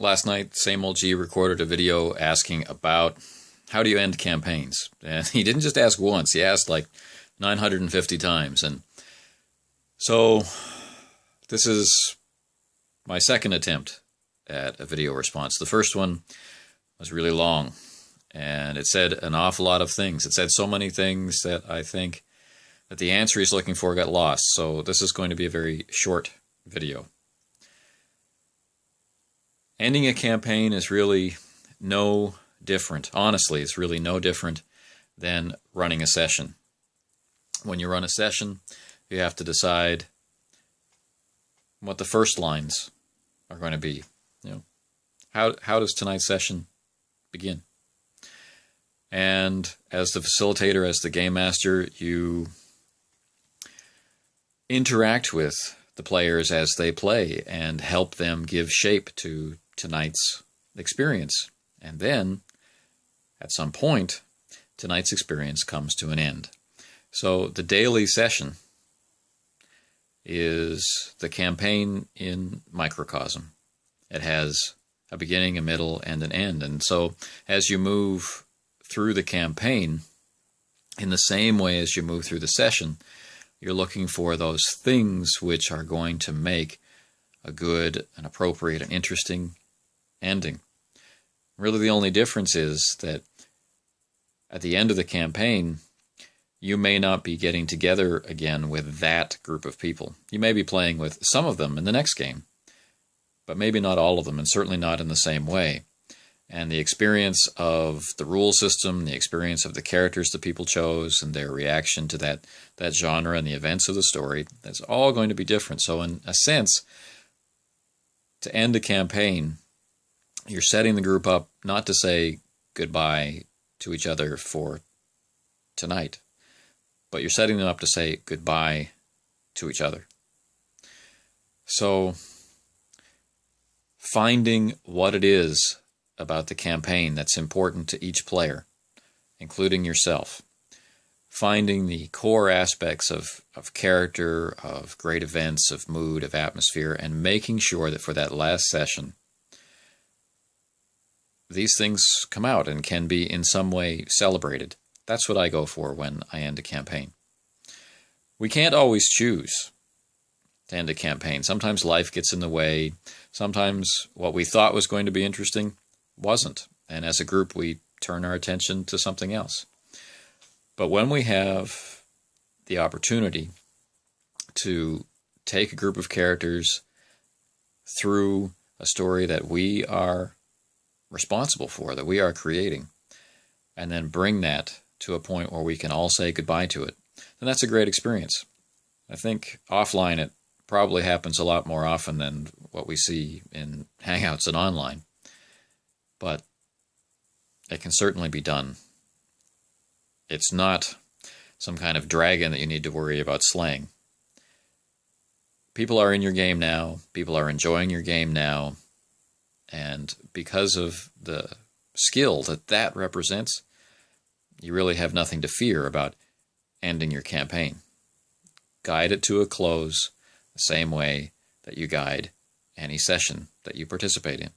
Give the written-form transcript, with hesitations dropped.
last night, Same Old G recorded a video asking about how do you end campaigns. And he didn't just ask once, he asked like 950 times. And so this is my second attempt at a video response. The first one was really long, and it said an awful lot of things. It said so many things that I think that the answer he's looking for got lost. So this is going to be a very short video. Ending a campaign is really no different. Honestly, it's really no different than running a session. When you run a session, you have to decide what the first lines are going to be. You know, how does tonight's session begin? And as the facilitator, as the game master, you interact with the players as they play and help them give shape to tonight's experience. And then, at some point, tonight's experience comes to an end. So the daily session is the campaign in microcosm. It has a beginning, a middle, and an end. And so as you move through the campaign, in the same way as you move through the session, you're looking for those things which are going to make a good, an appropriate, an interesting ending. Really the only difference is that at the end of the campaign, you may not be getting together again with that group of people. You may be playing with some of them in the next game, but maybe not all of them, and certainly not in the same way. And the experience of the rule system, the experience of the characters the people chose, and their reaction to that genre and the events of the story, that's all going to be different. So in a sense, to end a campaign, you're setting the group up not to say goodbye to each other for tonight, but you're setting them up to say goodbye to each other. So finding what it is about the campaign that's important to each player, including yourself. Finding the core aspects of character, of great events, of mood, of atmosphere, and making sure that for that last session, these things come out and can be in some way celebrated. That's what I go for when I end a campaign. We can't always choose to end a campaign. Sometimes life gets in the way. Sometimes what we thought was going to be interesting wasn't. And as a group, we turn our attention to something else. But when we have the opportunity to take a group of characters through a story that we are responsible for, that we are creating, and then bring that to a point where we can all say goodbye to it, then that's a great experience. I think offline it probably happens a lot more often than what we see in Hangouts and online. But it can certainly be done. It's not some kind of dragon that you need to worry about slaying. People are in your game now. People are enjoying your game now. And because of the skill that represents, you really have nothing to fear about ending your campaign. Guide it to a close the same way that you guide any session that you participate in.